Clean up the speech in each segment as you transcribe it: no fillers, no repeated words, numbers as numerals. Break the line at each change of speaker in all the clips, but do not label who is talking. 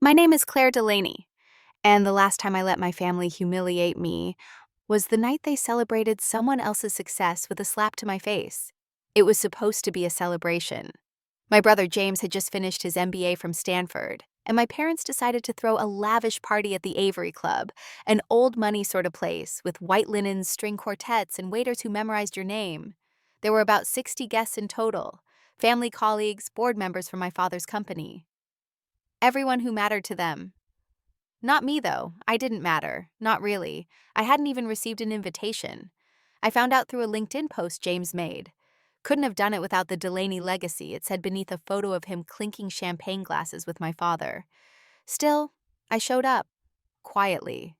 My name is Claire Delaney, and the last time I let my family humiliate me was the night they celebrated someone else's success with a slap to my face. It was supposed to be a celebration. My brother James had just finished his MBA from Stanford, and my parents decided to throw a lavish party at the Avery Club, an old money sort of place with white linens, string quartets, and waiters who memorized your name. There were about 60 guests in total, family colleagues, board members from my father's company. Everyone who mattered to them. Not me, though. I didn't matter. Not really. I hadn't even received an invitation. I found out through a LinkedIn post James made. Couldn't have done it without the Delaney legacy, it said beneath a photo of him clinking champagne glasses with my father. Still, I showed up. Quietly.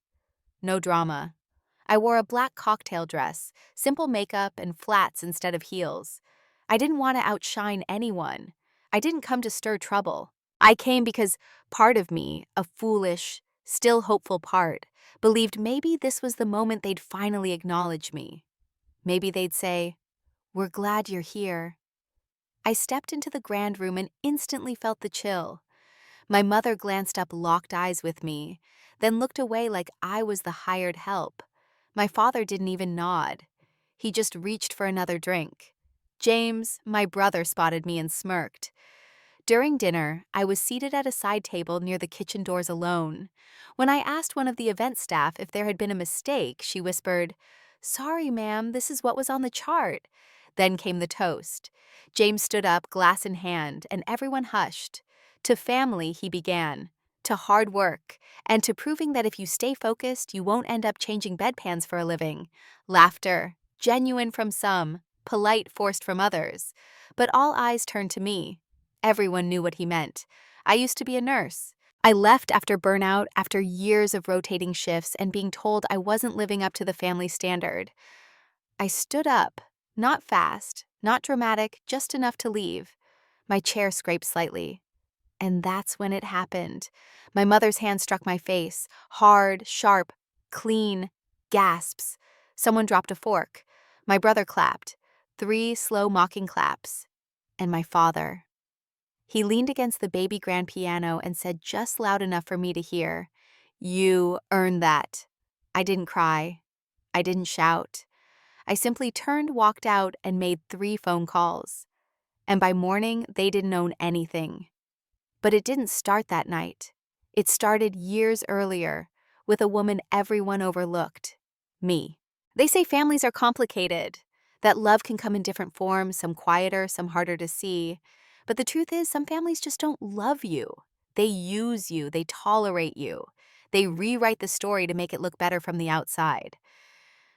No drama. I wore a black cocktail dress, simple makeup, and flats instead of heels. I didn't want to outshine anyone. I didn't come to stir trouble. I came because part of me, a foolish, still hopeful part, believed maybe this was the moment they'd finally acknowledge me. Maybe they'd say, "We're glad you're here." I stepped into the grand room and instantly felt the chill. My mother glanced up, locked eyes with me, then looked away like I was the hired help. My father didn't even nod. He just reached for another drink. James, my brother, spotted me and smirked. During dinner, I was seated at a side table near the kitchen doors alone. When I asked one of the event staff if there had been a mistake, she whispered, "Sorry, ma'am, this is what was on the chart." Then came the toast. James stood up, glass in hand, and everyone hushed. To family, he began. To hard work, and to proving that if you stay focused, you won't end up changing bedpans for a living. Laughter, genuine from some, polite forced from others. But all eyes turned to me. Everyone knew what he meant. I used to be a nurse. I left after burnout, after years of rotating shifts and being told I wasn't living up to the family standard. I stood up, not fast, not dramatic, just enough to leave. My chair scraped slightly. And that's when it happened. My mother's hand struck my face, hard, sharp, clean, gasps. Someone dropped a fork. My brother clapped, 3 slow mocking claps. And my father. He leaned against the baby grand piano and said just loud enough for me to hear, "You earned that." I didn't cry. I didn't shout. I simply turned, walked out, and made 3 phone calls. And by morning, they didn't own anything. But it didn't start that night. It started years earlier, with a woman everyone overlooked. Me. They say families are complicated, that love can come in different forms, some quieter, some harder to see. But the truth is, some families just don't love you. They use you, they tolerate you. They rewrite the story to make it look better from the outside.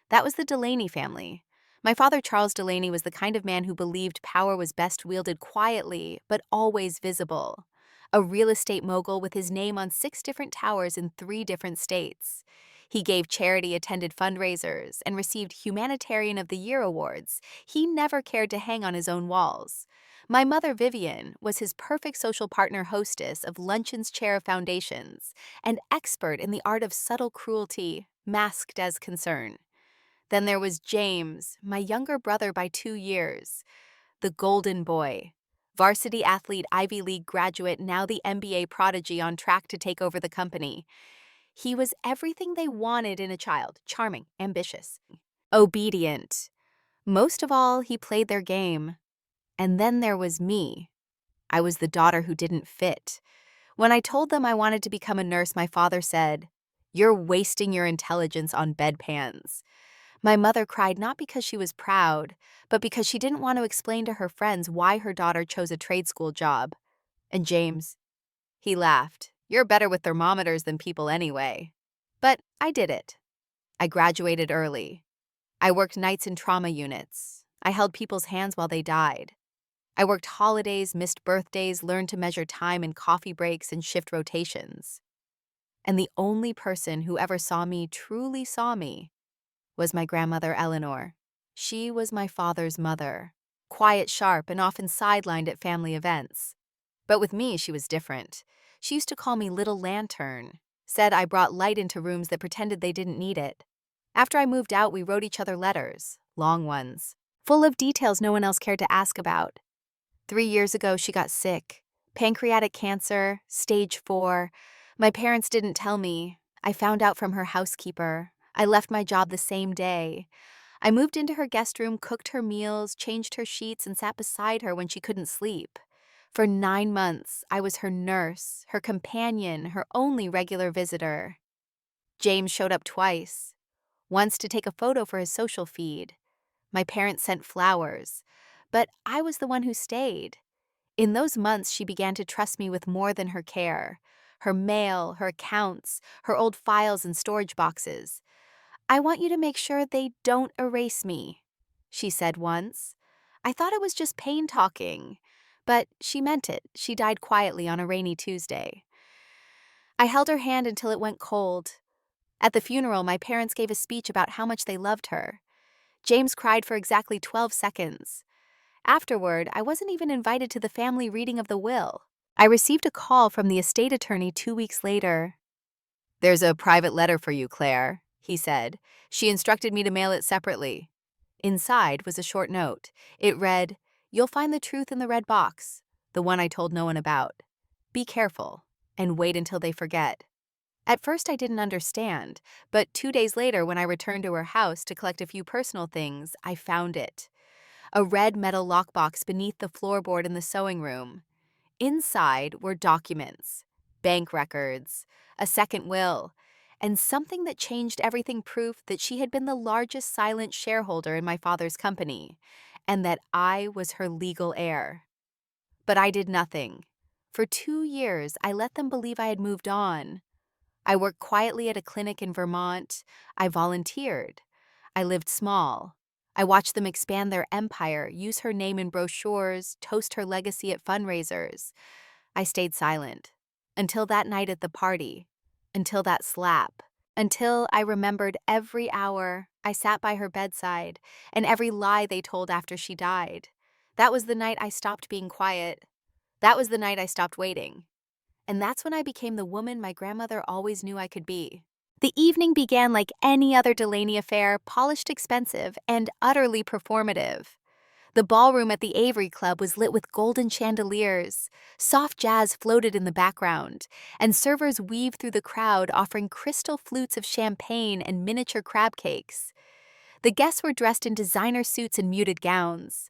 That was the Delaney family. My father, Charles Delaney, was the kind of man who believed power was best wielded quietly, but always visible. A real estate mogul with his name on 6 different towers in 3 different states. He gave charity, attended fundraisers, and received Humanitarian of the Year awards. He never cared to hang on his own walls. My mother, Vivian, was his perfect social partner, hostess of Luncheon's Chair of Foundations, and expert in the art of subtle cruelty, masked as concern. Then there was James, my younger brother by 2 years, the golden boy. Varsity athlete, Ivy League graduate, now the MBA prodigy on track to take over the company. He was everything they wanted in a child, charming, ambitious, obedient. Most of all, he played their game. And then there was me. I was the daughter who didn't fit. When I told them I wanted to become a nurse, my father said, "You're wasting your intelligence on bedpans." My mother cried not because she was proud, but because she didn't want to explain to her friends why her daughter chose a trade school job. And James, he laughed. "You're better with thermometers than people anyway." But I did it. I graduated early. I worked nights in trauma units. I held people's hands while they died. I worked holidays, missed birthdays, learned to measure time in coffee breaks and shift rotations. And the only person who ever saw me, truly saw me, was my grandmother Eleanor. She was my father's mother, quiet, sharp, and often sidelined at family events. But with me, she was different. She used to call me Little Lantern, said I brought light into rooms that pretended they didn't need it. After I moved out, we wrote each other letters, long ones, full of details no one else cared to ask about. 3 years ago, she got sick, Pancreatic cancer, stage 4. My parents didn't tell me. I found out from her housekeeper. I left my job the same day. I moved into her guest room, cooked her meals, changed her sheets, and sat beside her when she couldn't sleep. For 9 months, I was her nurse, her companion, her only regular visitor. James showed up twice. Once to take a photo for his social feed. My parents sent flowers, but I was the one who stayed. In those months, she began to trust me with more than her care. Her mail, her accounts, her old files and storage boxes. "I want you to make sure they don't erase me," she said once. I thought it was just pain talking, but she meant it. She died quietly on a rainy Tuesday. I held her hand until it went cold. At the funeral, my parents gave a speech about how much they loved her. James cried for exactly 12 seconds. Afterward, I wasn't even invited to the family reading of the will. I received a call from the estate attorney 2 weeks later. "There's a private letter for you, Claire," he said. "She instructed me to mail it separately." Inside was a short note. It read, "You'll find the truth in the red box, the one I told no one about. Be careful, and wait until they forget." At first I didn't understand, but 2 days later when I returned to her house to collect a few personal things, I found it. A red metal lockbox beneath the floorboard in the sewing room. Inside were documents, bank records, a second will, and something that changed everything: proof that she had been the largest silent shareholder in my father's company, and that I was her legal heir. But I did nothing. For 2 years, I let them believe I had moved on. I worked quietly at a clinic in Vermont. I volunteered. I lived small. I watched them expand their empire, use her name in brochures, toast her legacy at fundraisers. I stayed silent. Until that night at the party. Until that slap. Until I remembered every hour I sat by her bedside and every lie they told after she died. That was the night I stopped being quiet. That was the night I stopped waiting. And that's when I became the woman my grandmother always knew I could be. The evening began like any other Delaney affair, polished, expensive, and utterly performative. The ballroom at the Avery Club was lit with golden chandeliers. Soft jazz floated in the background, and servers weaved through the crowd offering crystal flutes of champagne and miniature crab cakes. The guests were dressed in designer suits and muted gowns.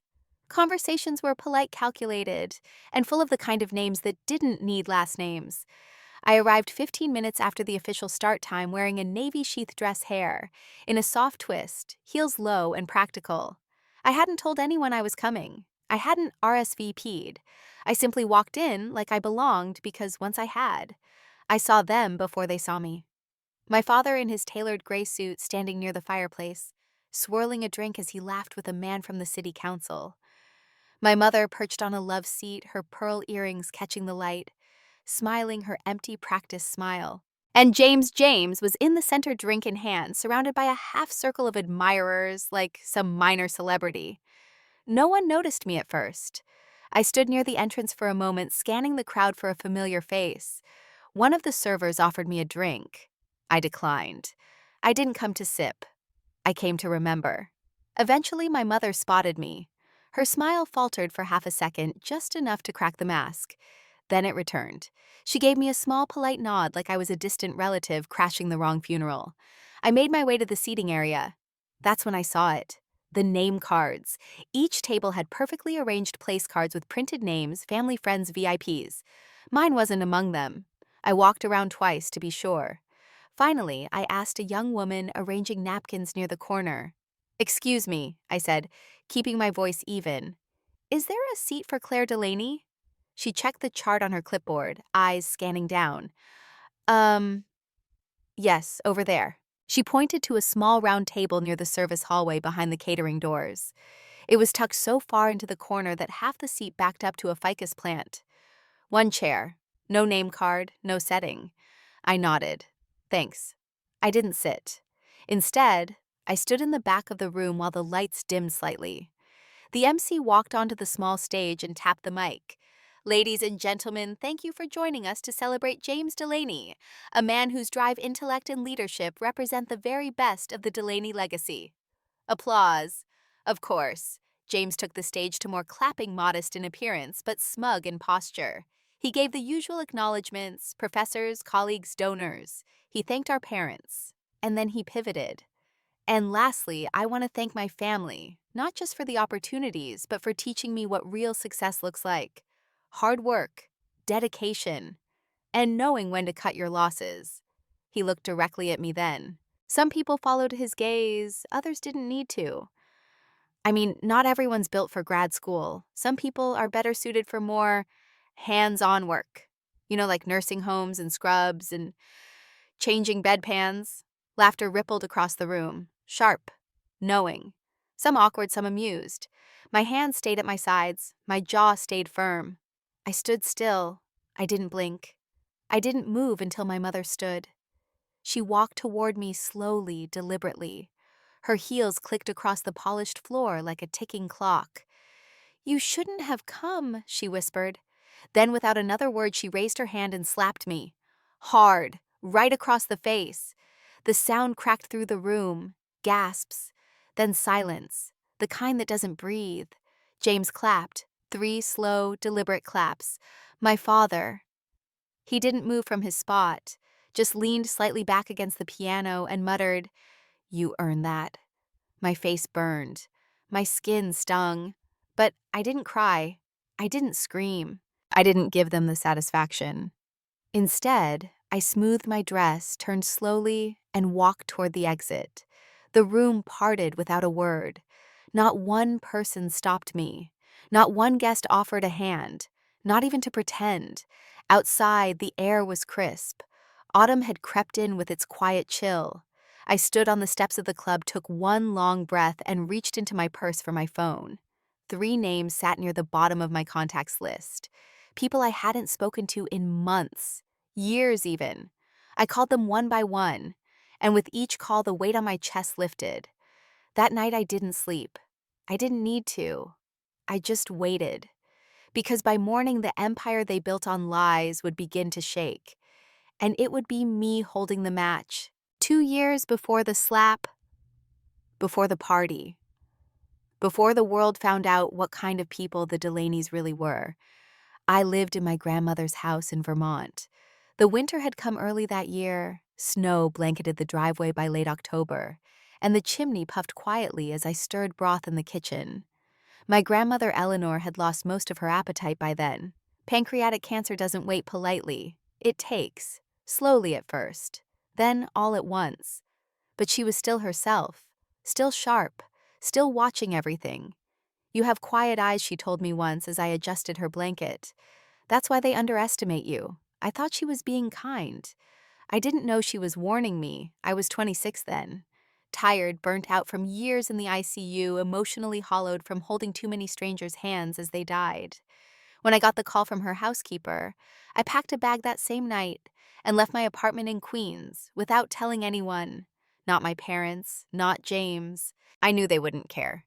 Conversations were polite, calculated, and full of the kind of names that didn't need last names. I arrived 15 minutes after the official start time wearing a navy sheath dress hair, in a soft twist, heels low and practical. I hadn't told anyone I was coming. I hadn't RSVP'd. I simply walked in like I belonged because once I had. I saw them before they saw me. My father in his tailored gray suit standing near the fireplace, swirling a drink as he laughed with a man from the city council. My mother perched on a love seat, her pearl earrings catching the light, smiling her empty practice smile. And James was in the center, drink in hand, surrounded by a half circle of admirers like some minor celebrity. No one noticed me at first. I stood near the entrance for a moment, scanning the crowd for a familiar face. One of the servers offered me a drink. I declined. I didn't come to sip. I came to remember. Eventually, my mother spotted me. Her smile faltered for half a second, just enough to crack the mask. Then it returned. She gave me a small, polite nod like I was a distant relative crashing the wrong funeral. I made my way to the seating area. That's when I saw it. The name cards. Each table had perfectly arranged place cards with printed names, family, friends, VIPs. Mine wasn't among them. I walked around twice to be sure. Finally, I asked a young woman arranging napkins near the corner. "Excuse me," I said, keeping my voice even. "Is there a seat for Claire Delaney?" She checked the chart on her clipboard, eyes scanning down. Yes, over there." She pointed to a small round table near the service hallway behind the catering doors. It was tucked so far into the corner that half the seat backed up to a ficus plant. One chair. No name card, no setting. I nodded. Thanks. I didn't sit. Instead, I stood in the back of the room while the lights dimmed slightly. The MC walked onto the small stage and tapped the mic. "Ladies and gentlemen, thank you for joining us to celebrate James Delaney, a man whose drive, intellect, and leadership represent the very best of the Delaney legacy." Applause. Of course, James took the stage to more clapping, modest in appearance, but smug in posture. He gave the usual acknowledgments, professors, colleagues, donors. He thanked our parents. And then he pivoted. And lastly, I want to thank my family, not just for the opportunities, but for teaching me what real success looks like. Hard work, dedication, and knowing when to cut your losses. He looked directly at me then. Some people followed his gaze, others didn't need to. I mean, not everyone's built for grad school. Some people are better suited for more hands-on work. Like nursing homes and scrubs and changing bedpans. Laughter rippled across the room, sharp, knowing. Some awkward, some amused. My hands stayed at my sides, my jaw stayed firm. I stood still. I didn't blink. I didn't move until my mother stood. She walked toward me slowly, deliberately. Her heels clicked across the polished floor like a ticking clock. "You shouldn't have come," she whispered. Then, without another word, she raised her hand and slapped me. Hard, right across the face. The sound cracked through the room. Gasps. Then silence. The kind that doesn't breathe. James clapped. 3 slow, deliberate claps. My father. He didn't move from his spot, just leaned slightly back against the piano and muttered, "You earned that." My face burned. My skin stung. But I didn't cry. I didn't scream. I didn't give them the satisfaction. Instead, I smoothed my dress, turned slowly, and walked toward the exit. The room parted without a word. Not one person stopped me. Not one guest offered a hand, not even to pretend. Outside, the air was crisp. Autumn had crept in with its quiet chill. I stood on the steps of the club, took one long breath, and reached into my purse for my phone. 3 names sat near the bottom of my contacts list. People I hadn't spoken to in months, years even. I called them one by one, and with each call the weight on my chest lifted. That night I didn't sleep. I didn't need to. I just waited. Because by morning the empire they built on lies would begin to shake. And it would be me holding the match. 2 years before the slap, before the party, before the world found out what kind of people the Delaney's really were. I lived in my grandmother's house in Vermont. The winter had come early that year. Snow blanketed the driveway by late October, and the chimney puffed quietly as I stirred broth in the kitchen. My grandmother Eleanor had lost most of her appetite by then. Pancreatic cancer doesn't wait politely. It takes, slowly at first, then all at once. But she was still herself, still sharp, still watching everything. "You have quiet eyes," she told me once as I adjusted her blanket. "That's why they underestimate you." I thought she was being kind. I didn't know she was warning me. I was 26 then. Tired, burnt out from years in the ICU, emotionally hollowed from holding too many strangers' hands as they died. When I got the call from her housekeeper, I packed a bag that same night and left my apartment in Queens without telling anyone. Not my parents, not James. I knew they wouldn't care.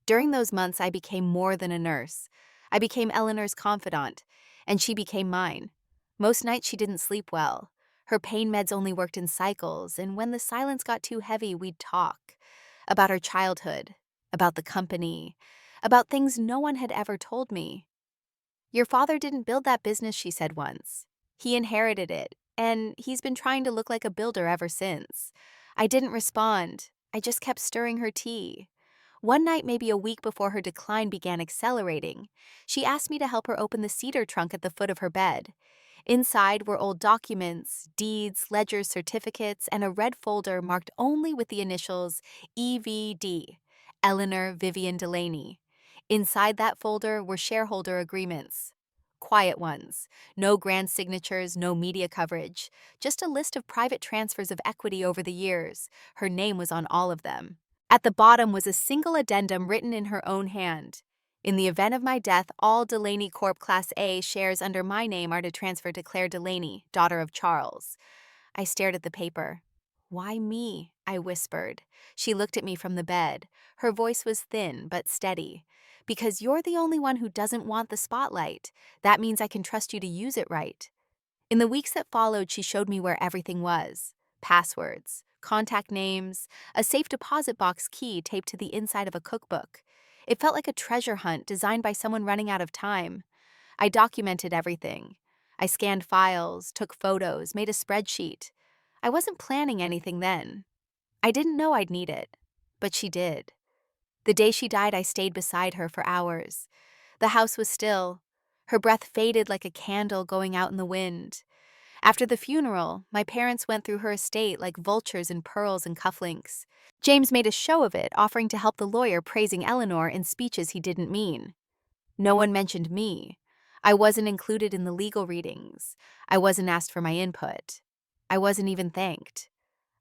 During those months, I became more than a nurse. I became Eleanor's confidant, and she became mine. Most nights she didn't sleep well. Her pain meds only worked in cycles, and when the silence got too heavy, we'd talk. About her childhood, about the company, about things no one had ever told me. "Your father didn't build that business," she said once. "He inherited it, and he's been trying to look like a builder ever since." I didn't respond. I just kept stirring her tea. One night, maybe a week before her decline began accelerating, she asked me to help her open the cedar trunk at the foot of her bed. Inside were old documents, deeds, ledgers, certificates, and a red folder marked only with the initials EVD, Eleanor Vivian Delaney. Inside that folder were shareholder agreements. Quiet ones. No grand signatures, no media coverage. Just a list of private transfers of equity over the years. Her name was on all of them. At the bottom was a single addendum written in her own hand. "In the event of my death, all Delaney Corp. Class A shares under my name are to transfer to Claire Delaney, daughter of Charles." I stared at the paper. "Why me?" I whispered. She looked at me from the bed. Her voice was thin but steady. "Because you're the only one who doesn't want the spotlight. That means I can trust you to use it right." In the weeks that followed, she showed me where everything was. Passwords, contact names, a safe deposit box key taped to the inside of a cookbook. It felt like a treasure hunt designed by someone running out of time. I documented everything. I scanned files, took photos, made a spreadsheet. I wasn't planning anything then. I didn't know I'd need it, but she did. The day she died, I stayed beside her for hours. The house was still. Her breath faded like a candle going out in the wind. After the funeral, my parents went through her estate like vultures in pearls and cufflinks. James made a show of it, offering to help the lawyer, praising Eleanor in speeches he didn't mean. No one mentioned me. I wasn't included in the legal readings. I wasn't asked for my input. I wasn't even thanked.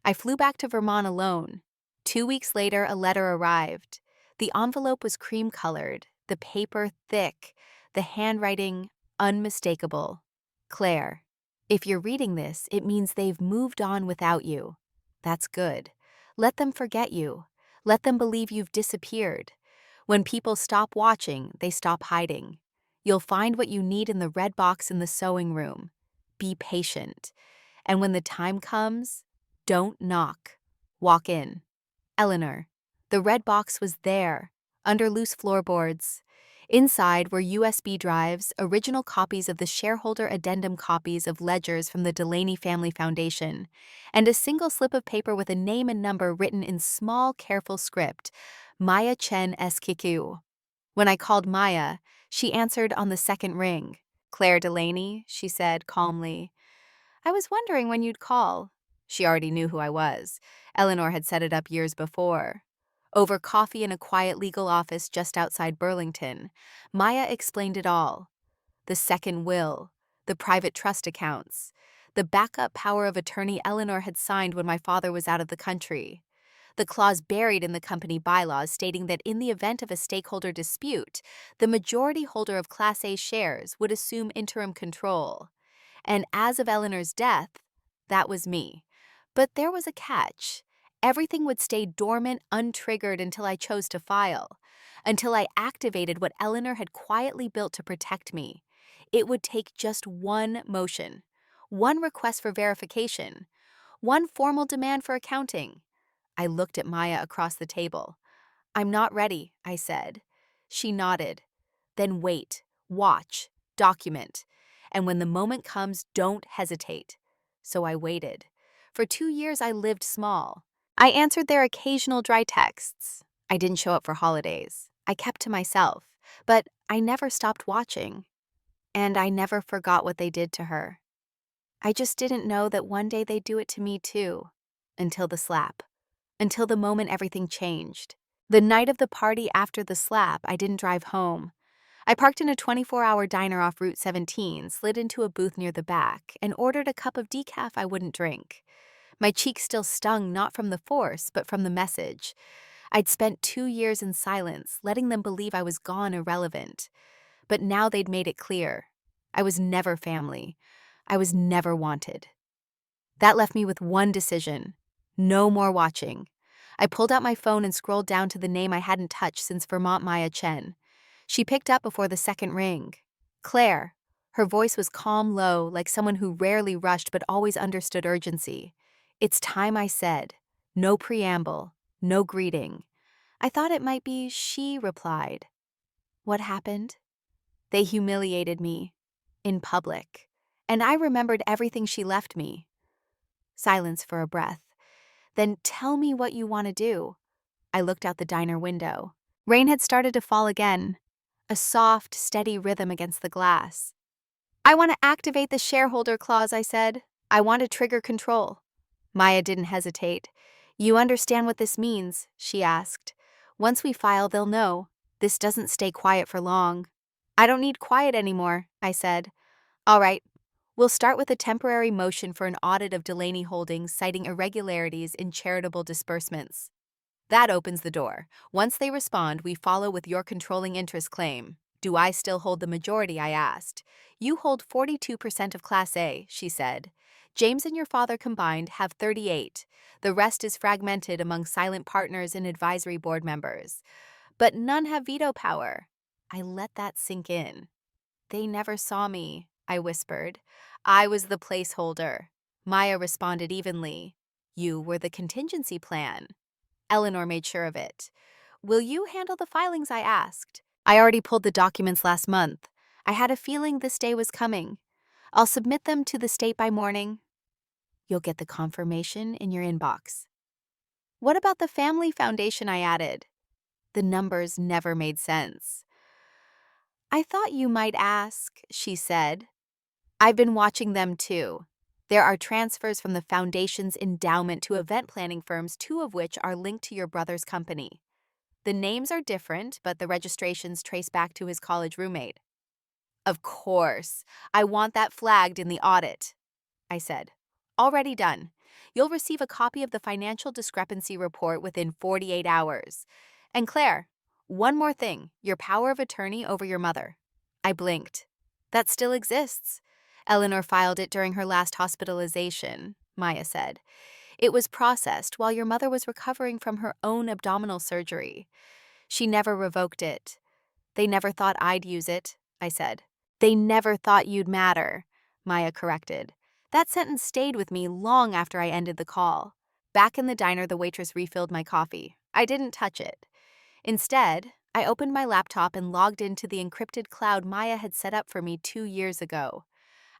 I flew back to Vermont alone. 2 weeks later, a letter arrived. The envelope was cream-colored, the paper thick, the handwriting unmistakable. Claire, if you're reading this, it means they've moved on without you. That's good. Let them forget you. Let them believe you've disappeared. When people stop watching, they stop hiding. You'll find what you need in the red box in the sewing room. Be patient. And when the time comes, don't knock. Walk in. Eleanor. The red box was there, under loose floorboards. Inside were USB drives, original copies of the shareholder addendum copies of ledgers from the Delaney Family Foundation, and a single slip of paper with a name and number written in small, careful script, Maya Chen SQQ. When I called Maya, she answered on the second ring. Claire Delaney, she said calmly. I was wondering when you'd call. She already knew who I was. Eleanor had set it up years before. Over coffee in a quiet legal office just outside Burlington, Maya explained it all. The second will, the private trust accounts, the backup power of attorney Eleanor had signed when my father was out of the country, the clause buried in the company bylaws stating that in the event of a stakeholder dispute, the majority holder of Class A shares would assume interim control. And as of Eleanor's death, that was me. But there was a catch. Everything would stay dormant, untriggered until I chose to file, until I activated what Eleanor had quietly built to protect me. It would take just one motion, one request for verification, one formal demand for accounting. I looked at Maya across the table. I'm not ready, I said. She nodded. Then wait, watch, document. And when the moment comes, don't hesitate. So I waited. For 2 years, I lived small. I answered their occasional dry texts. I didn't show up for holidays. I kept to myself. But I never stopped watching. And I never forgot what they did to her. I just didn't know that one day they'd do it to me too. Until the slap. Until the moment everything changed. The night of the party after the slap, I didn't drive home. I parked in a 24-hour diner off Route 17, slid into a booth near the back, and ordered a cup of decaf I wouldn't drink. My cheeks still stung not from the force, but from the message. I'd spent 2 years in silence, letting them believe I was gone, irrelevant. But now they'd made it clear. I was never family. I was never wanted. That left me with one decision. No more watching. I pulled out my phone and scrolled down to the name I hadn't touched since Vermont Maya Chen. She picked up before the second ring. Claire. Her voice was calm, low, like someone who rarely rushed but always understood urgency. It's time, I said. No preamble, no greeting. I thought it might be she replied. What happened? They humiliated me. In public. And I remembered everything she left me. Silence for a breath. Then tell me what you want to do. I looked out the diner window. Rain had started to fall again. A soft, steady rhythm against the glass. I want to activate the shareholder clause, I said. I want to trigger control. Maya didn't hesitate. You understand what this means, she asked. Once we file, they'll know. This doesn't stay quiet for long. I don't need quiet anymore, I said. All right. We'll start with a temporary motion for an audit of Delaney Holdings citing irregularities in charitable disbursements. That opens the door. Once they respond, we follow with your controlling interest claim. Do I still hold the majority, I asked. You hold 42% of Class A, she said. James and your father combined have 38. The rest is fragmented among silent partners and advisory board members. But none have veto power. I let that sink in. They never saw me, I whispered. I was the placeholder. Maya responded evenly. You were the contingency plan. Eleanor made sure of it. Will you handle the filings, I asked. I already pulled the documents last month. I had a feeling this day was coming. I'll submit them to the state by morning. You'll get the confirmation in your inbox. What about the family foundation I added? The numbers never made sense. I thought you might ask, she said. I've been watching them too. There are transfers from the foundation's endowment to event planning firms, two of which are linked to your brother's company. The names are different, but the registrations trace back to his college roommate. Of course. I want that flagged in the audit, I said. Already done. You'll receive a copy of the financial discrepancy report within 48 hours. And Claire, one more thing, your power of attorney over your mother. I blinked. That still exists. Eleanor filed it during her last hospitalization, Maya said. It was processed while your mother was recovering from her own abdominal surgery. She never revoked it. They never thought I'd use it, I said. They never thought you'd matter, Maya corrected. That sentence stayed with me long after I ended the call. Back in the diner, the waitress refilled my coffee. I didn't touch it. Instead, I opened my laptop and logged into the encrypted cloud Maya had set up for me 2 years ago.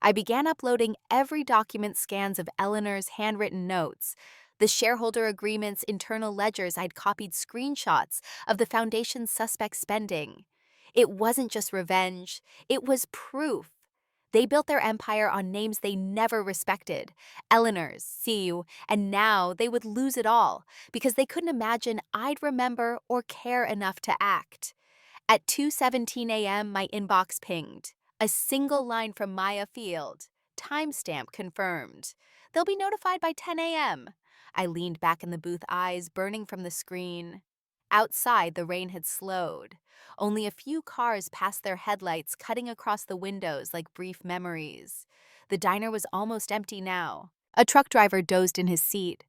I began uploading every document scans of Eleanor's handwritten notes, the shareholder agreement's internal ledgers. I'd copied screenshots of the foundation's suspect spending. It wasn't just revenge, it was proof. They built their empire on names they never respected, Eleanor's, CU, and now they would lose it all because they couldn't imagine I'd remember or care enough to act. At 2:17 a.m., my inbox pinged. A single line from Maya Field. Timestamp confirmed. They'll be notified by 10 a.m. I leaned back in the booth, eyes burning from the screen. Outside, the rain had slowed. Only a few cars passed their headlights, cutting across the windows like brief memories. The diner was almost empty now. A truck driver dozed in his seat.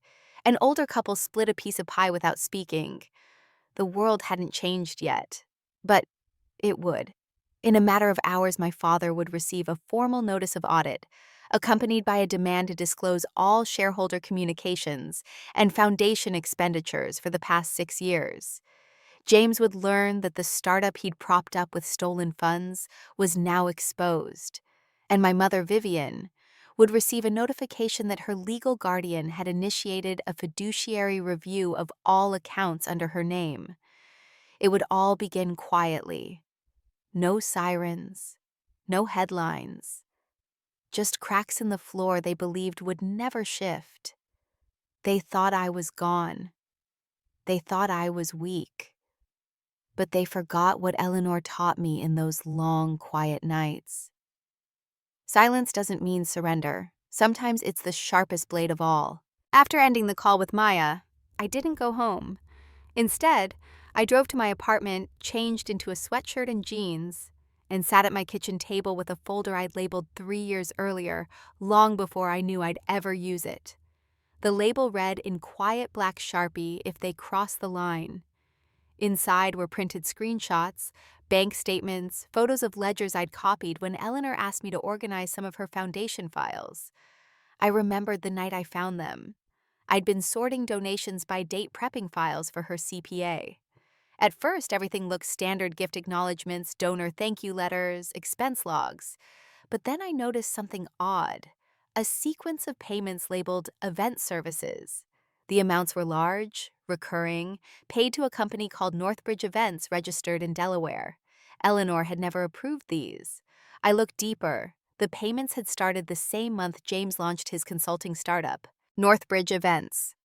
An older couple split a piece of pie without speaking. The world hadn't changed yet, but it would. In a matter of hours, my father would receive a formal notice of audit, accompanied by a demand to disclose all shareholder communications and foundation expenditures for the past 6 years. James would learn that the startup he'd propped up with stolen funds was now exposed, and my mother, Vivian, would receive a notification that her legal guardian had initiated a fiduciary review of all accounts under her name. It would all begin quietly. No sirens, no headlines, just cracks in the floor they believed would never shift. They thought I was gone. They thought I was weak. But they forgot what Eleanor taught me in those long, quiet nights. Silence doesn't mean surrender. Sometimes it's the sharpest blade of all. After ending the call with Maya, I didn't go home. Instead, I drove to my apartment, changed into a sweatshirt and jeans, and sat at my kitchen table with a folder I'd labeled 3 years earlier, long before I knew I'd ever use it. The label read in quiet black Sharpie, "If they cross the line." Inside were printed screenshots, bank statements, photos of ledgers I'd copied when Eleanor asked me to organize some of her foundation files. I remembered the night I found them. I'd been sorting donations by date, prepping files for her CPA. At first, everything looked standard: gift acknowledgments, donor thank you letters, expense logs. But then I noticed something odd, a sequence of payments labeled event services. The amounts were large, recurring, paid to a company called Northbridge Events, registered in Delaware. Eleanor had never approved these. I looked deeper. The payments had started the same month James launched his consulting startup, Northbridge Events.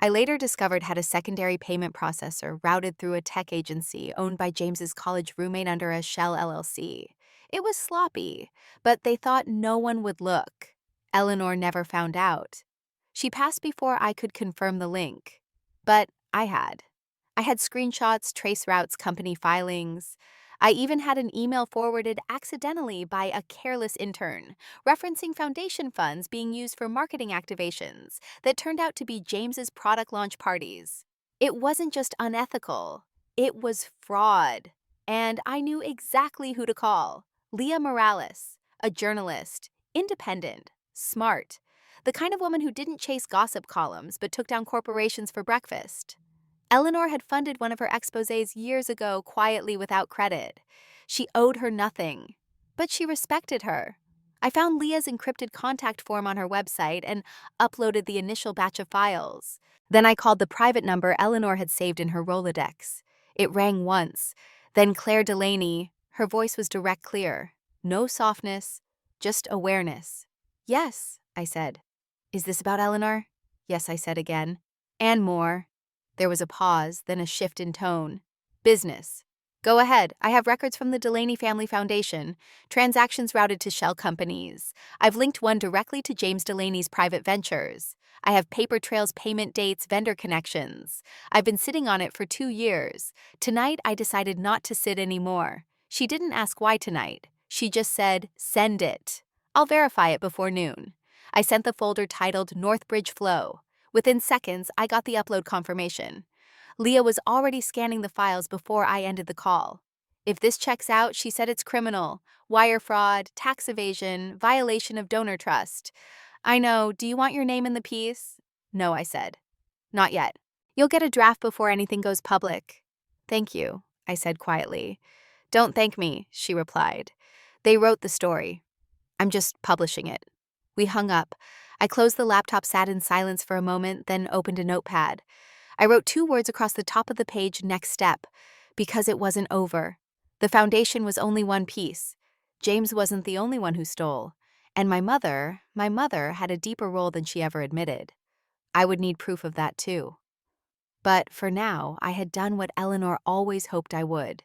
I later discovered had a secondary payment processor routed through a tech agency owned by James's college roommate under a shell LLC. It was sloppy, but they thought no one would look. Eleanor never found out. She passed before I could confirm the link. But I had. I had screenshots, trace routes, company filings. I even had an email forwarded accidentally by a careless intern, referencing foundation funds being used for marketing activations that turned out to be James's product launch parties. It wasn't just unethical, it was fraud. And I knew exactly who to call. Leah Morales, a journalist, independent, smart, the kind of woman who didn't chase gossip columns but took down corporations for breakfast. Eleanor had funded one of her exposés years ago, quietly, without credit. She owed her nothing, but she respected her. I found Leah's encrypted contact form on her website and uploaded the initial batch of files. Then I called the private number Eleanor had saved in her Rolodex. It rang once. Then Claire Delaney, her voice was direct, clear. No softness, just awareness. Yes, I said. Is this about Eleanor? Yes, I said again. And more. There was a pause, then a shift in tone. Business. Go ahead. I have records from the Delaney Family Foundation. Transactions routed to shell companies. I've linked one directly to James Delaney's private ventures. I have paper trails, payment dates, vendor connections. I've been sitting on it for 2 years. Tonight, I decided not to sit anymore. She didn't ask why tonight. She just said, send it. I'll verify it before noon. I sent the folder titled Northbridge Flow. Within seconds, I got the upload confirmation. Leah was already scanning the files before I ended the call. If this checks out, she said it's criminal. Wire fraud, tax evasion, violation of donor trust. I know, do you want your name in the piece? No, I said. Not yet. You'll get a draft before anything goes public. Thank you, I said quietly. Don't thank me, she replied. They wrote the story. I'm just publishing it. We hung up. I closed the laptop, sat in silence for a moment, then opened a notepad. I wrote 2 words across the top of the page, next step, because it wasn't over. The foundation was only one piece. James wasn't the only one who stole. And my mother had a deeper role than she ever admitted. I would need proof of that too. But for now, I had done what Eleanor always hoped I would.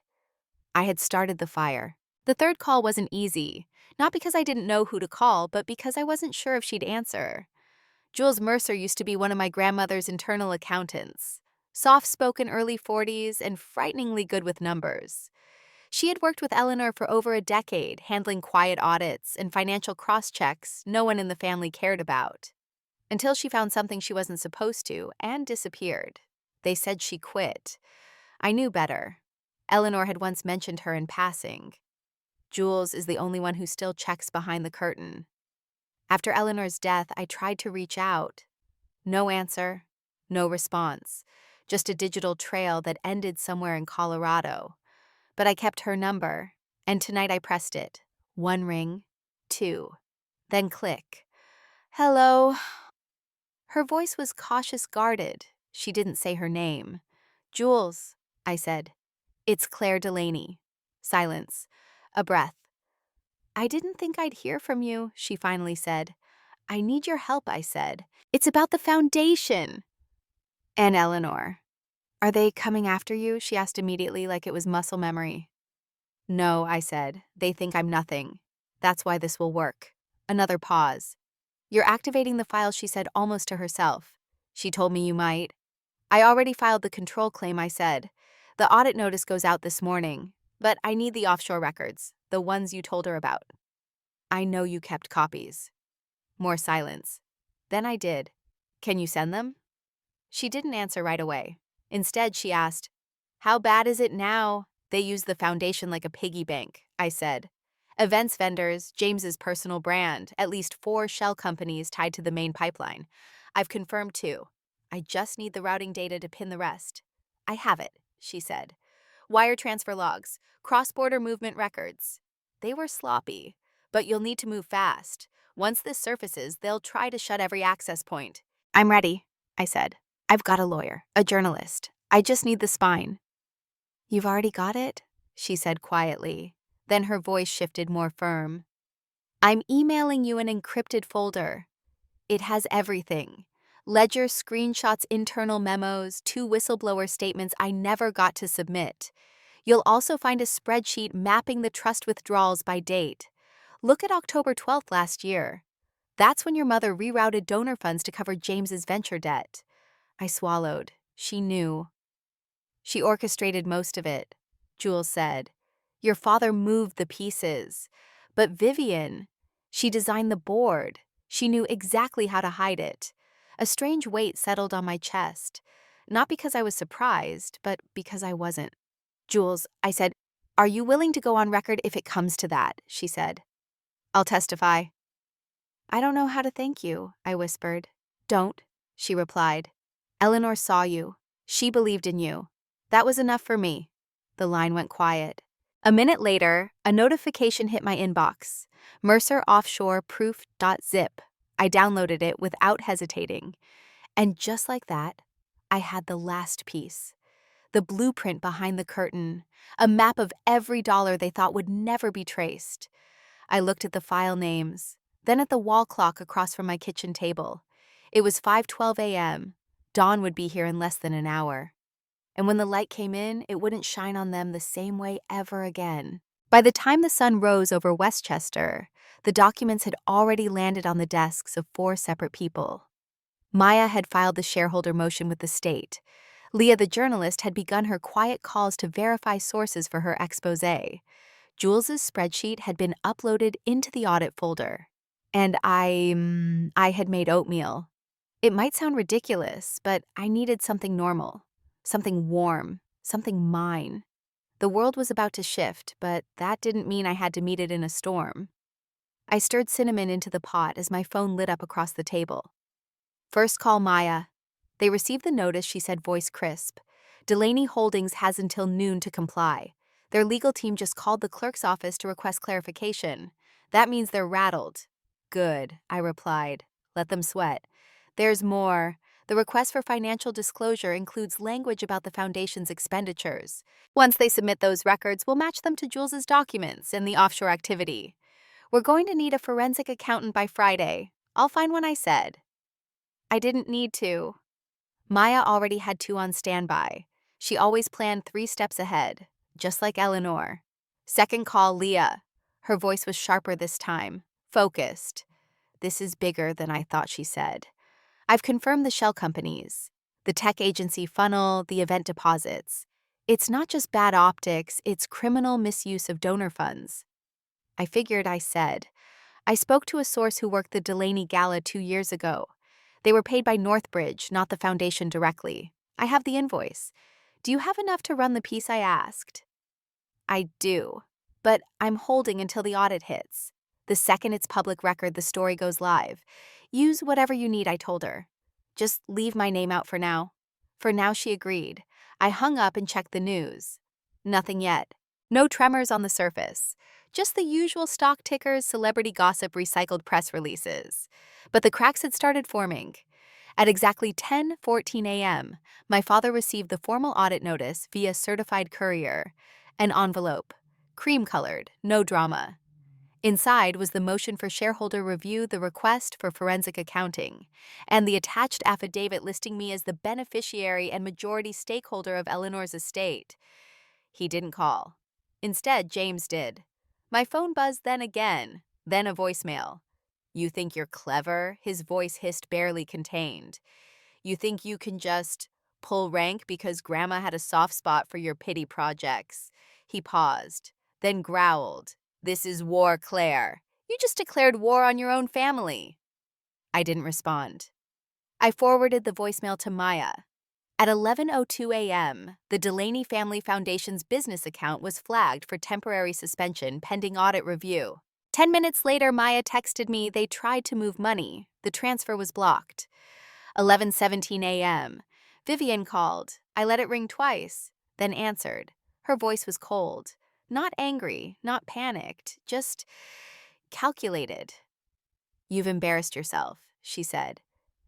I had started the fire. The third call wasn't easy, not because I didn't know who to call, but because I wasn't sure if she'd answer. Jules Mercer used to be one of my grandmother's internal accountants. Soft-spoken, early 40s, and frighteningly good with numbers. She had worked with Eleanor for over a decade, handling quiet audits and financial cross-checks no one in the family cared about. Until she found something she wasn't supposed to and disappeared. They said she quit. I knew better. Eleanor had once mentioned her in passing. Jules is the only one who still checks behind the curtain. After Eleanor's death, I tried to reach out. No answer, no response, just a digital trail that ended somewhere in Colorado. But I kept her number, and tonight I pressed it. 1 ring, 2, then click. Hello. Her voice was cautious, guarded. She didn't say her name. Jules, I said. It's Claire Delaney. Silence. A breath. I didn't think I'd hear from you, she finally said. I need your help, I said. It's about the foundation. And Eleanor. Are they coming after you? She asked immediately, like it was muscle memory. No, I said. They think I'm nothing. That's why this will work. Another pause. You're activating the file, she said almost to herself. She told me you might. I already filed the control claim, I said. The audit notice goes out this morning, but I need the offshore records, the ones you told her about. I know you kept copies. More silence. Then I did. Can you send them? She didn't answer right away. Instead, she asked, how bad is it now? They use the foundation like a piggy bank, I said. Events vendors, James's personal brand, at least 4 shell companies tied to the main pipeline. I've confirmed 2. I just need the routing data to pin the rest. I have it, she said. Wire transfer logs, cross-border movement records. They were sloppy, but you'll need to move fast. Once this surfaces, they'll try to shut every access point. I'm ready, I said. I've got a lawyer, a journalist. I just need the spine. You've already got it? She said quietly. Then her voice shifted, more firm. I'm emailing you an encrypted folder. It has everything. Ledger, screenshots, internal memos, 2 whistleblower statements I never got to submit. You'll also find a spreadsheet mapping the trust withdrawals by date. Look at October 12th last year. That's when your mother rerouted donor funds to cover James's venture debt. I swallowed. She knew. She orchestrated most of it, Jules said. Your father moved the pieces. But Vivian, she designed the board. She knew exactly how to hide it. A strange weight settled on my chest. Not because I was surprised, but because I wasn't. Jules, I said, are you willing to go on record if it comes to that? She said. I'll testify. I don't know how to thank you, I whispered. Don't, she replied. Eleanor saw you. She believed in you. That was enough for me. The line went quiet. A minute later, a notification hit my inbox. Mercer Offshore Proof.zip. I downloaded it without hesitating. And just like that, I had the last piece. The blueprint behind the curtain, a map of every dollar they thought would never be traced. I looked at the file names, then at the wall clock across from my kitchen table. It was 5:12 a.m. Dawn would be here in less than an hour. And when the light came in, it wouldn't shine on them the same way ever again. By the time the sun rose over Westchester, the documents had already landed on the desks of 4 separate people. Maya had filed the shareholder motion with the state. Leah, the journalist, had begun her quiet calls to verify sources for her exposé. Jules's spreadsheet had been uploaded into the audit folder. And I had made oatmeal. It might sound ridiculous, but I needed something normal, something warm, something mine. The world was about to shift, but that didn't mean I had to meet it in a storm. I stirred cinnamon into the pot as my phone lit up across the table. First call Maya. They received the notice, she said, voice crisp. Delaney Holdings has until noon to comply. Their legal team just called the clerk's office to request clarification. That means they're rattled. Good, I replied. Let them sweat. There's more. The request for financial disclosure includes language about the foundation's expenditures. Once they submit those records, we'll match them to Jules's documents and the offshore activity. We're going to need a forensic accountant by Friday. I'll find one, I said. I didn't need to. Maya already had 2 on standby. She always planned 3 steps ahead, just like Eleanor. Second call, Leah. Her voice was sharper this time, focused. This is bigger than I thought, she said. I've confirmed the shell companies, the tech agency funnel, the event deposits. It's not just bad optics, it's criminal misuse of donor funds. I figured, I said. I spoke to a source who worked the Delaney Gala 2 years ago. They were paid by Northbridge, not the foundation directly. I have the invoice. Do you have enough to run the piece, I asked? I do, but I'm holding until the audit hits. The second it's public record, the story goes live. Use whatever you need, I told her. Just leave my name out for now. For now, she agreed. I hung up and checked the news. Nothing yet. No tremors on the surface. Just the usual stock tickers, celebrity gossip, recycled press releases. But the cracks had started forming. At exactly 10:14 a.m., my father received the formal audit notice via certified courier. An envelope, cream-colored, no drama. Inside was the motion for shareholder review, the request for forensic accounting, and the attached affidavit listing me as the beneficiary and majority stakeholder of Eleanor's estate. He didn't call. Instead, James did. My phone buzzed then again, then a voicemail. You think you're clever? His voice hissed, barely contained. You think you can just pull rank because Grandma had a soft spot for your pity projects. He paused, then growled. This is war, Claire. You just declared war on your own family. I didn't respond. I forwarded the voicemail to Maya. At 11:02 a.m., the Delaney Family Foundation's business account was flagged for temporary suspension pending audit review. 10 minutes later, Maya texted me they tried to move money. The transfer was blocked. 11:17 a.m. Vivian called. I let it ring twice, then answered. Her voice was cold. Not angry, not panicked, just calculated. You've embarrassed yourself, she said.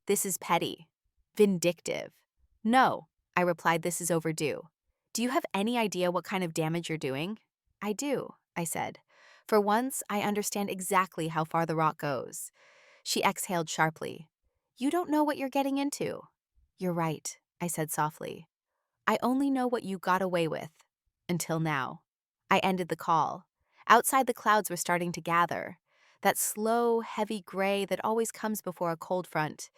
This is petty. Vindictive. No, I replied, this is overdue. Do you have any idea what kind of damage you're doing? I do, I said. For once, I understand exactly how far the rock goes. She exhaled sharply. You don't know what you're getting into. You're right, I said softly. I only know what you got away with. Until now. I ended the call. Outside, the clouds were starting to gather. That slow, heavy gray that always comes before a cold front.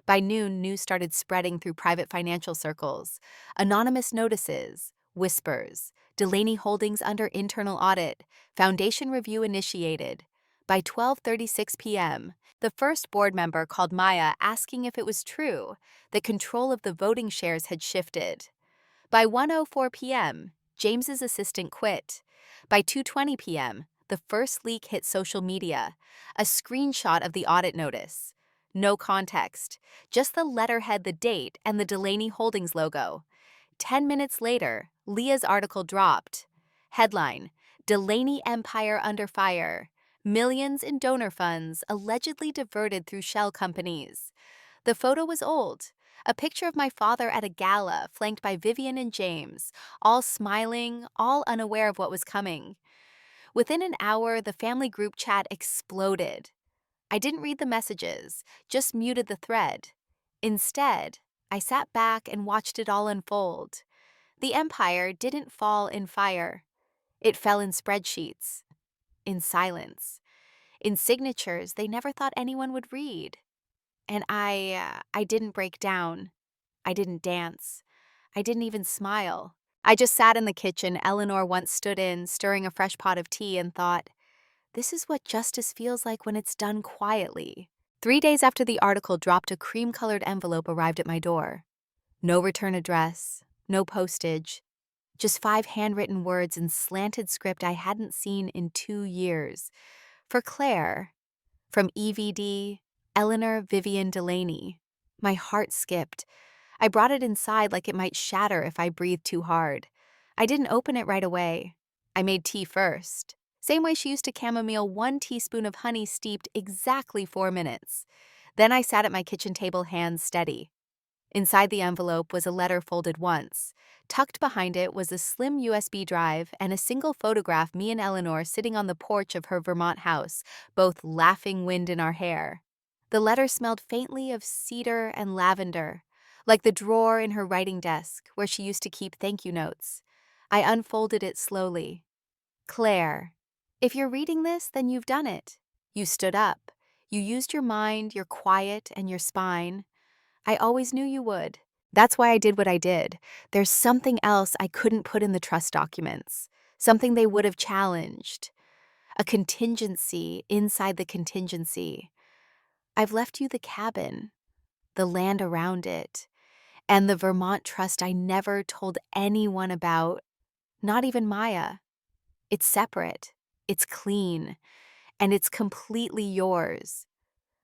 By noon, news started spreading through private financial circles. Anonymous notices, whispers, Delaney Holdings under internal audit, foundation review initiated. By 12:36 p.m., the first board member called Maya asking if it was true that control of the voting shares had shifted. By 1:04 p.m., James's assistant quit. By 2:20 p.m., the first leak hit social media, a screenshot of the audit notice. No context, just the letterhead, the date, and the Delaney Holdings logo. 10 minutes later, Leah's article dropped. Headline, Delaney Empire Under Fire. Millions in donor funds allegedly diverted through shell companies. The photo was old. A picture of my father at a gala, flanked by Vivian and James, all smiling, all unaware of what was coming. Within an hour, the family group chat exploded. I didn't read the messages, just muted the thread. Instead, I sat back and watched it all unfold. The empire didn't fall in fire. It fell in spreadsheets, in silence, in signatures they never thought anyone would read. And I didn't break down. I didn't dance. I didn't even smile. I just sat in the kitchen Eleanor once stood in, stirring a fresh pot of tea, and thought, this is what justice feels like when it's done quietly. 3 days after the article dropped, a cream-colored envelope arrived at my door. No return address, no postage, just 5 handwritten words in slanted script I hadn't seen in 2 years. For Claire, from EVD, Eleanor Vivian Delaney. My heart skipped. I brought it inside like it might shatter if I breathed too hard. I didn't open it right away. I made tea first. Same way she used to chamomile 1 teaspoon of honey steeped exactly 4 minutes. Then I sat at my kitchen table, hands steady. Inside the envelope was a letter folded once. Tucked behind it was a slim USB drive and a single photograph me and Eleanor sitting on the porch of her Vermont house, both laughing, wind in our hair. The letter smelled faintly of cedar and lavender, like the drawer in her writing desk where she used to keep thank you notes. I unfolded it slowly. Claire, if you're reading this, then you've done it. You stood up. You used your mind, your quiet, and your spine. I always knew you would. That's why I did what I did. There's something else I couldn't put in the trust documents, something they would have challenged, a contingency inside the contingency. I've left you the cabin, the land around it, and the Vermont trust I never told anyone about, not even Maya. It's separate, it's clean, and it's completely yours.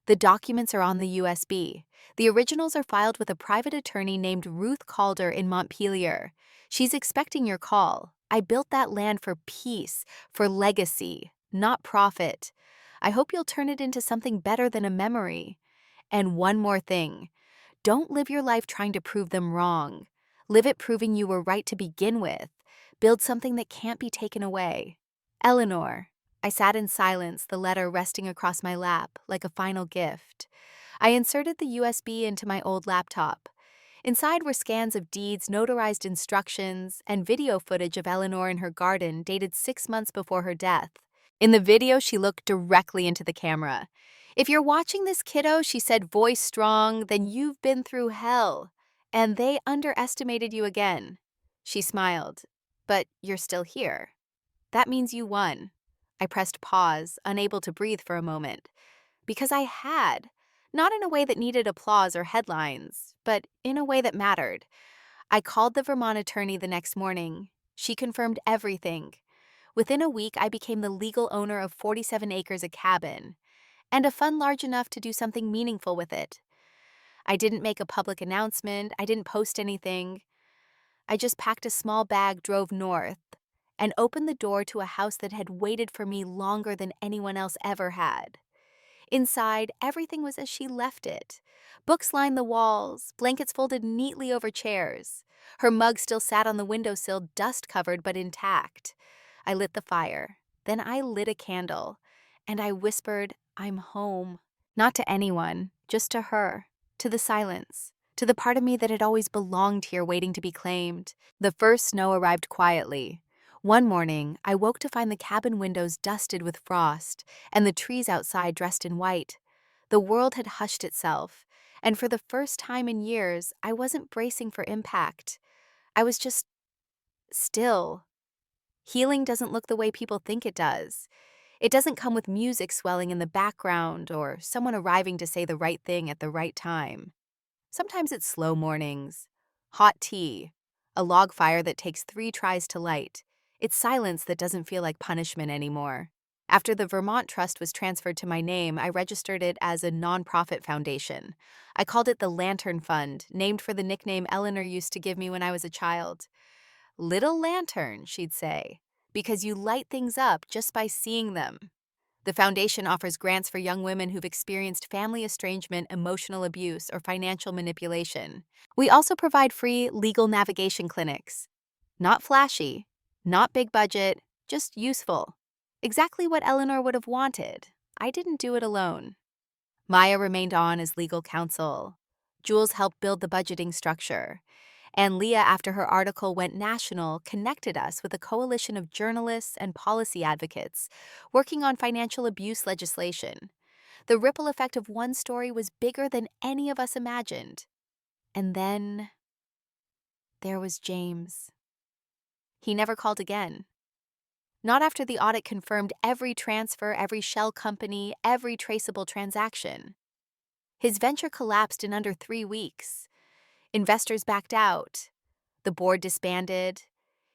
The documents are on the USB. The originals are filed with a private attorney named Ruth Calder in Montpelier. She's expecting your call. I built that land for peace, for legacy, not profit. I hope you'll turn it into something better than a memory. And one more thing. Don't live your life trying to prove them wrong. Live it proving you were right to begin with. Build something that can't be taken away. Eleanor. I sat in silence, the letter resting across my lap like a final gift. I inserted the USB into my old laptop. Inside were scans of deeds, notarized instructions, and video footage of Eleanor in her garden dated 6 months before her death. In the video, she looked directly into the camera. If you're watching this, kiddo, she said, voice strong, then you've been through hell. And they underestimated you again. She smiled. But you're still here. That means you won. I pressed pause, unable to breathe for a moment. Because I had. Not in a way that needed applause or headlines, but in a way that mattered. I called the Vermont attorney the next morning. She confirmed everything. Within a week, I became the legal owner of 47 acres, a cabin, and a fund large enough to do something meaningful with it. I didn't make a public announcement. I didn't post anything. I just packed a small bag, drove north, and opened the door to a house that had waited for me longer than anyone else ever had. Inside, everything was as she left it. Books lined the walls, blankets folded neatly over chairs. Her mug still sat on the windowsill, dust-covered but intact. I lit the fire. Then I lit a candle, and I whispered, I'm home. Not to anyone, just to her, to the silence, to the part of me that had always belonged here waiting to be claimed. The first snow arrived quietly. One morning, I woke to find the cabin windows dusted with frost and the trees outside dressed in white. The world had hushed itself, and for the first time in years, I wasn't bracing for impact. I was just still. Healing doesn't look the way people think it does. It doesn't come with music swelling in the background or someone arriving to say the right thing at the right time. Sometimes it's slow mornings, hot tea, a log fire that takes 3 tries to light. It's silence that doesn't feel like punishment anymore. After the Vermont Trust was transferred to my name, I registered it as a nonprofit foundation. I called it the Lantern Fund, named for the nickname Eleanor used to give me when I was a child. Little Lantern, she'd say. because you light things up just by seeing them. The foundation offers grants for young women who've experienced family estrangement, emotional abuse, or financial manipulation. We also provide free legal navigation clinics. Not flashy, not big budget, just useful. Exactly what Eleanor would have wanted. I didn't do it alone. Maya remained on as legal counsel. Jules helped build the budgeting structure. And Leah, after her article went national, connected us with a coalition of journalists and policy advocates working on financial abuse legislation. The ripple effect of one story was bigger than any of us imagined. And then there was James. He never called again. Not after the audit confirmed every transfer, every shell company, every traceable transaction. His venture collapsed in under 3 weeks. Investors backed out. The board disbanded.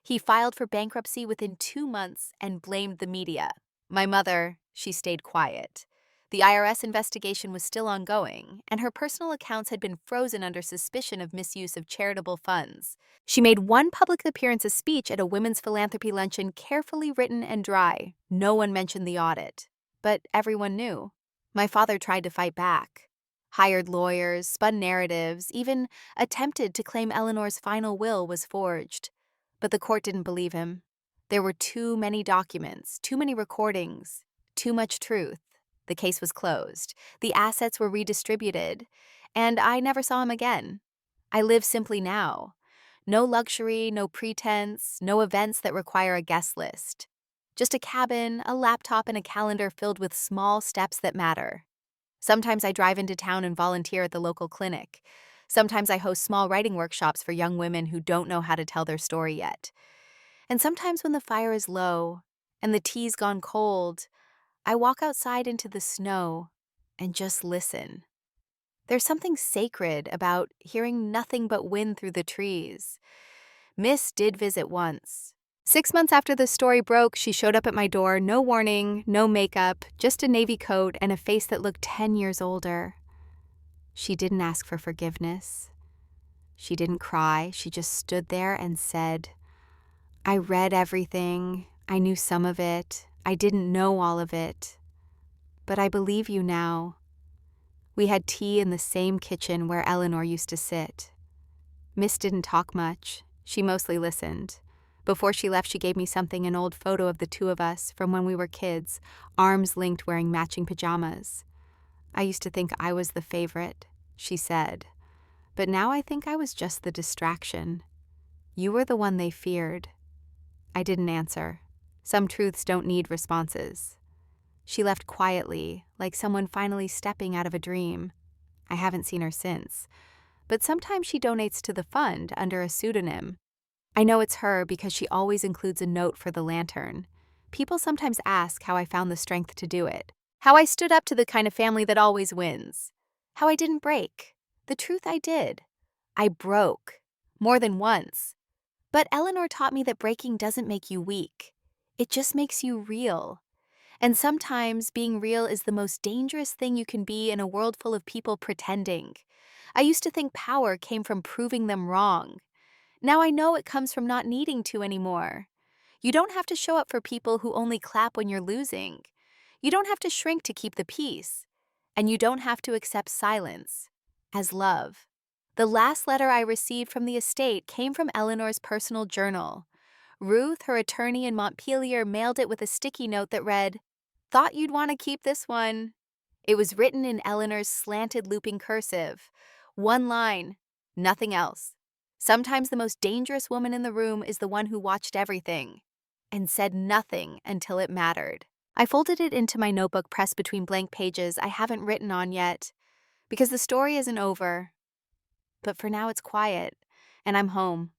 He filed for bankruptcy within 2 months and blamed the media. My mother, she stayed quiet. The IRS investigation was still ongoing, and her personal accounts had been frozen under suspicion of misuse of charitable funds. She made one public appearance, a speech at a women's philanthropy luncheon, carefully written and dry. No one mentioned the audit, but everyone knew. My father tried to fight back. Hired lawyers, spun narratives, even attempted to claim Eleanor's final will was forged. But the court didn't believe him. There were too many documents, too many recordings, too much truth. The case was closed. The assets were redistributed, and I never saw him again. I live simply now. No luxury, no pretense, no events that require a guest list. Just a cabin, a laptop, and a calendar filled with small steps that matter. Sometimes I drive into town and volunteer at the local clinic. Sometimes I host small writing workshops for young women who don't know how to tell their story yet. And sometimes when the fire is low and the tea's gone cold, I walk outside into the snow and just listen. There's something sacred about hearing nothing but wind through the trees. Miss did visit once. 6 months after the story broke, she showed up at my door, no warning, no makeup, just a navy coat and a face that looked 10 years older. She didn't ask for forgiveness. She didn't cry. She just stood there and said, "I read everything. I knew some of it. I didn't know all of it. But I believe you now." We had tea in the same kitchen where Eleanor used to sit. Miss didn't talk much. She mostly listened. Before she left, she gave me something, an old photo of the two of us from when we were kids, arms linked wearing matching pajamas. "I used to think I was the favorite," she said. "But now I think I was just the distraction. You were the one they feared." I didn't answer. Some truths don't need responses. She left quietly, like someone finally stepping out of a dream. I haven't seen her since. But sometimes she donates to the fund under a pseudonym. I know it's her because she always includes a note for the lantern. People sometimes ask how I found the strength to do it. How I stood up to the kind of family that always wins. How I didn't break. The truth, I did. I broke. More than once. But Eleanor taught me that breaking doesn't make you weak. It just makes you real. And sometimes being real is the most dangerous thing you can be in a world full of people pretending. I used to think power came from proving them wrong. Now I know it comes from not needing to anymore. You don't have to show up for people who only clap when you're losing. You don't have to shrink to keep the peace. And you don't have to accept silence as love. The last letter I received from the estate came from Eleanor's personal journal. Ruth, her attorney in Montpelier, mailed it with a sticky note that read, "Thought you'd want to keep this one." It was written in Eleanor's slanted looping cursive. One line, nothing else. Sometimes the most dangerous woman in the room is the one who watched everything and said nothing until it mattered. I folded it into my notebook pressed between blank pages I haven't written on yet, because the story isn't over. But for now it's quiet, and I'm home.